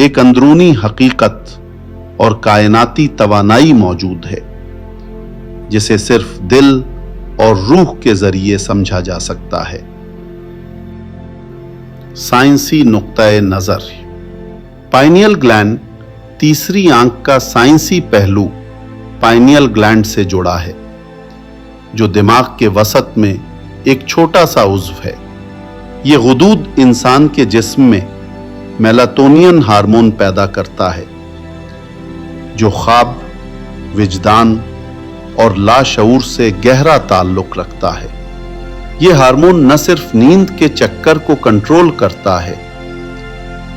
ایک اندرونی حقیقت اور کائناتی توانائی موجود ہے جسے صرف دل اور روح کے ذریعے سمجھا جا سکتا ہے۔ سائنسی نقطۂ نظر۔ پائنیل گلینڈ تیسری آنکھ کا سائنسی پہلو پائنیل گلینڈ سے جڑا ہے جو دماغ کے وسط میں ایک چھوٹا سا عضو ہے۔ یہ غدود انسان کے جسم میں میلاٹونین ہارمون پیدا کرتا ہے جو خواب، وجدان اور لاشعور سے گہرا تعلق رکھتا ہے۔ یہ ہارمون نہ صرف نیند کے چکر کو کنٹرول کرتا ہے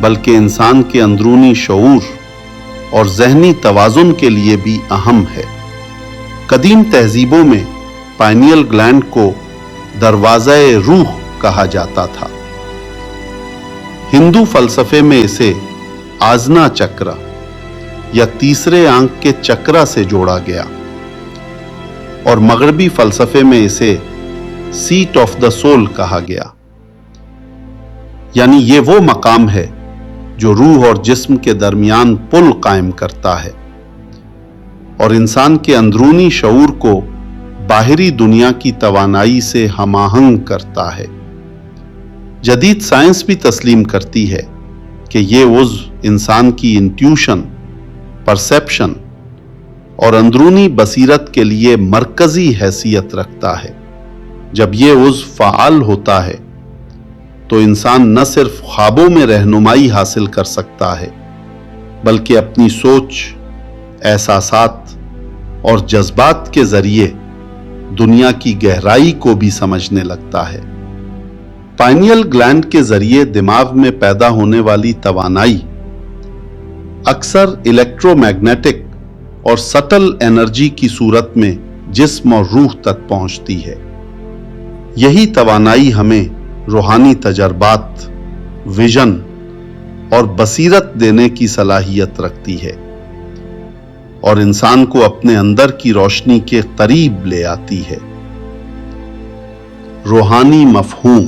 بلکہ انسان کے اندرونی شعور اور ذہنی توازن کے لیے بھی اہم ہے۔ قدیم تہذیبوں میں پائنیل گلینڈ کو دروازہ روح کہا جاتا تھا۔ ہندو فلسفے میں اسے آجنا چکرا یا تیسرے آنکھ کے چکرا سے جوڑا گیا، اور مغربی فلسفے میں اسے سیٹ آف دا سول کہا گیا، یعنی یہ وہ مقام ہے جو روح اور جسم کے درمیان پل قائم کرتا ہے اور انسان کے اندرونی شعور کو باہری دنیا کی توانائی سے ہم آہنگ کرتا ہے۔ جدید سائنس بھی تسلیم کرتی ہے کہ یہ عضو انسان کی انٹیوشن، پرسیپشن اور اندرونی بصیرت کے لیے مرکزی حیثیت رکھتا ہے۔ جب یہ عضو فعال ہوتا ہے تو انسان نہ صرف خوابوں میں رہنمائی حاصل کر سکتا ہے بلکہ اپنی سوچ، احساسات اور جذبات کے ذریعے دنیا کی گہرائی کو بھی سمجھنے لگتا ہے۔ پائنیل گلینڈ کے ذریعے دماغ میں پیدا ہونے والی توانائی اکثر الیکٹرو میگنیٹک اور سٹل انرجی کی صورت میں جسم اور روح تک پہنچتی ہے۔ یہی توانائی ہمیں روحانی تجربات، ویژن اور بصیرت دینے کی صلاحیت رکھتی ہے اور انسان کو اپنے اندر کی روشنی کے قریب لے آتی ہے۔ روحانی مفہوم۔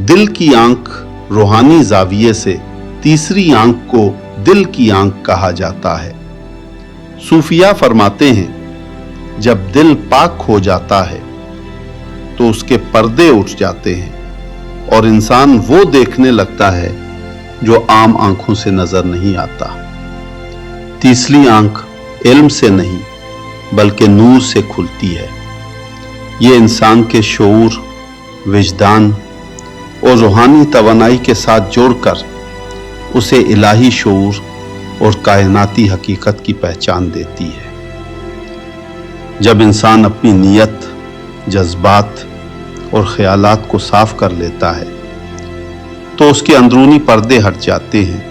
دل کی آنکھ روحانی زاویے سے تیسری آنکھ کو دل کی آنکھ کہا جاتا ہے۔ صوفیاء فرماتے ہیں جب دل پاک ہو جاتا ہے تو اس کے پردے اٹھ جاتے ہیں اور انسان وہ دیکھنے لگتا ہے جو عام آنکھوں سے نظر نہیں آتا۔ تیسری آنکھ علم سے نہیں بلکہ نور سے کھلتی ہے۔ یہ انسان کے شعور، وجدان اور روحانی توانائی کے ساتھ جوڑ کر اسے الہی شعور اور کائناتی حقیقت کی پہچان دیتی ہے۔ جب انسان اپنی نیت، جذبات اور خیالات کو صاف کر لیتا ہے تو اس کے اندرونی پردے ہٹ جاتے ہیں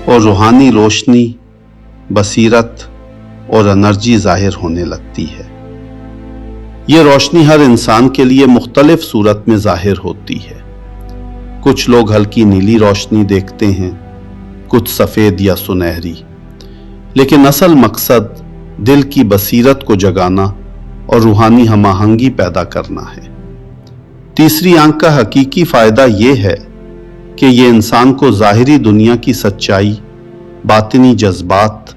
اور روحانی روشنی، بصیرت اور انرجی ظاہر ہونے لگتی ہے۔ یہ روشنی ہر انسان کے لیے مختلف صورت میں ظاہر ہوتی ہے۔ کچھ لوگ ہلکی نیلی روشنی دیکھتے ہیں، کچھ سفید یا سنہری، لیکن اصل مقصد دل کی بصیرت کو جگانا اور روحانی ہم آہنگی پیدا کرنا ہے۔ تیسری آنکھ کا حقیقی فائدہ یہ ہے کہ یہ انسان کو ظاہری دنیا کی سچائی، باطنی جذبات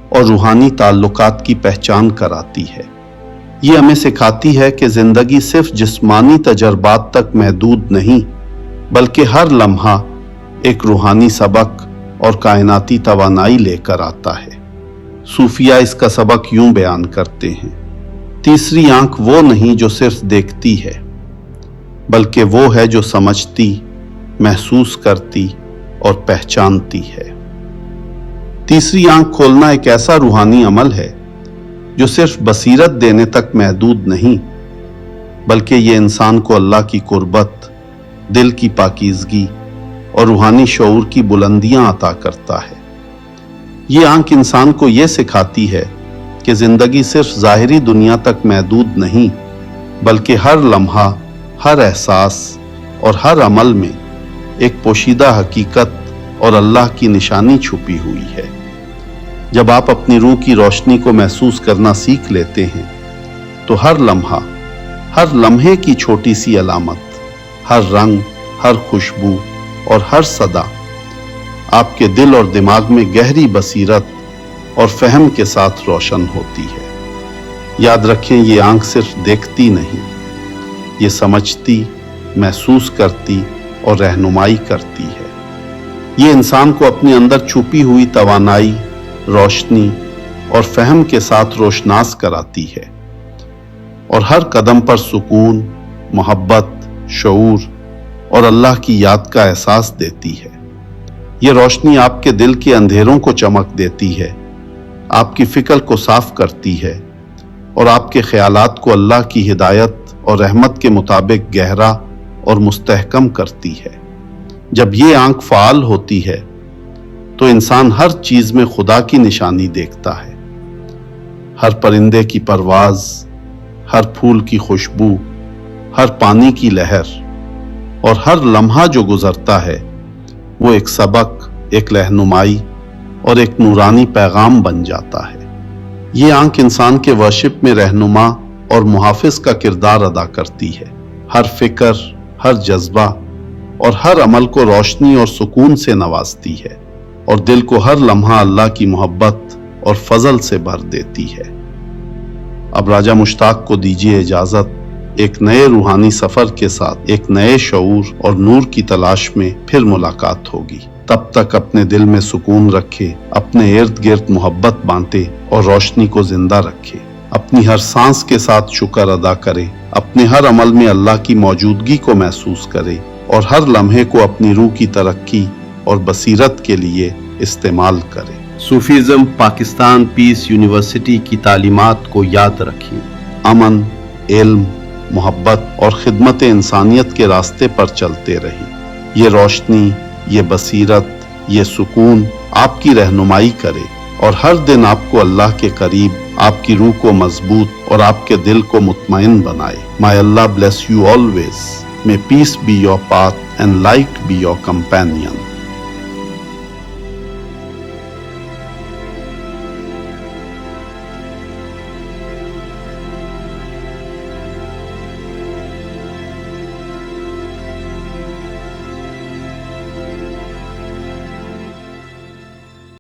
اور روحانی تعلقات کی پہچان کراتی ہے۔ یہ ہمیں سکھاتی ہے کہ زندگی صرف جسمانی تجربات تک محدود نہیں بلکہ ہر لمحہ ایک روحانی سبق اور کائناتی توانائی لے کر آتا ہے۔ صوفیاء اس کا سبق یوں بیان کرتے ہیں: تیسری آنکھ وہ نہیں جو صرف دیکھتی ہے بلکہ وہ ہے جو سمجھتی، محسوس کرتی اور پہچانتی ہے۔ تیسری آنکھ کھولنا ایک ایسا روحانی عمل ہے جو صرف بصیرت دینے تک محدود نہیں بلکہ یہ انسان کو اللہ کی قربت، دل کی پاکیزگی اور روحانی شعور کی بلندیاں عطا کرتا ہے۔ یہ آنکھ انسان کو یہ سکھاتی ہے کہ زندگی صرف ظاہری دنیا تک محدود نہیں بلکہ ہر لمحہ، ہر احساس اور ہر عمل میں ایک پوشیدہ حقیقت اور اللہ کی نشانی چھپی ہوئی ہے۔ جب آپ اپنی روح کی روشنی کو محسوس کرنا سیکھ لیتے ہیں تو ہر لمحہ، ہر لمحے کی چھوٹی سی علامت، ہر رنگ، ہر خوشبو اور ہر صدا آپ کے دل اور دماغ میں گہری بصیرت اور فہم کے ساتھ روشن ہوتی ہے۔ یاد رکھیں، یہ آنکھ صرف دیکھتی نہیں، یہ سمجھتی، محسوس کرتی اور رہنمائی کرتی ہے۔ یہ انسان کو اپنے اندر چھپی ہوئی توانائی، روشنی اور فہم کے ساتھ روشناس کراتی ہے، اور ہر قدم پر سکون، محبت، شعور اور اللہ کی یاد کا احساس دیتی ہے۔ یہ روشنی آپ کے دل کے اندھیروں کو چمک دیتی ہے، آپ کی فکر کو صاف کرتی ہے اور آپ کے خیالات کو اللہ کی ہدایت اور رحمت کے مطابق گہرا اور مستحکم کرتی ہے۔ جب یہ آنکھ فعال ہوتی ہے تو انسان ہر چیز میں خدا کی نشانی دیکھتا ہے۔ ہر پرندے کی پرواز، ہر پھول کی خوشبو، ہر پانی کی لہر اور ہر لمحہ جو گزرتا ہے وہ ایک سبق، ایک رہنمائی اور ایک نورانی پیغام بن جاتا ہے۔ یہ آنکھ انسان کے ورشپ میں رہنما اور محافظ کا کردار ادا کرتی ہے۔ ہر فکر، ہر جذبہ اور ہر عمل کو روشنی اور سکون سے نوازتی ہے اور دل کو ہر لمحہ اللہ کی محبت اور فضل سے بھر دیتی ہے۔ اب راجہ مشتاق کو دیجیے اجازت، ایک نئے روحانی سفر کے ساتھ ایک نئے شعور اور نور کی تلاش میں پھر ملاقات ہوگی۔ تب تک اپنے دل میں سکون رکھے، اپنے ارد گرد محبت بانٹے اور روشنی کو زندہ رکھے۔ اپنی ہر سانس کے ساتھ شکر ادا کرے، اپنے ہر عمل میں اللہ کی موجودگی کو محسوس کرے اور ہر لمحے کو اپنی روح کی ترقی اور بصیرت کے لیے استعمال کرے۔ صوفیزم پاکستان پیس یونیورسٹی کی تعلیمات کو یاد رکھیں۔ امن، علم، محبت اور خدمت انسانیت کے راستے پر چلتے رہیں۔ یہ روشنی، یہ بصیرت، یہ سکون آپ کی رہنمائی کرے اور ہر دن آپ کو اللہ کے قریب، آپ کی روح کو مضبوط اور آپ کے دل کو مطمئن بنائے۔ May Allah bless you always. May peace be your path and light be your companion.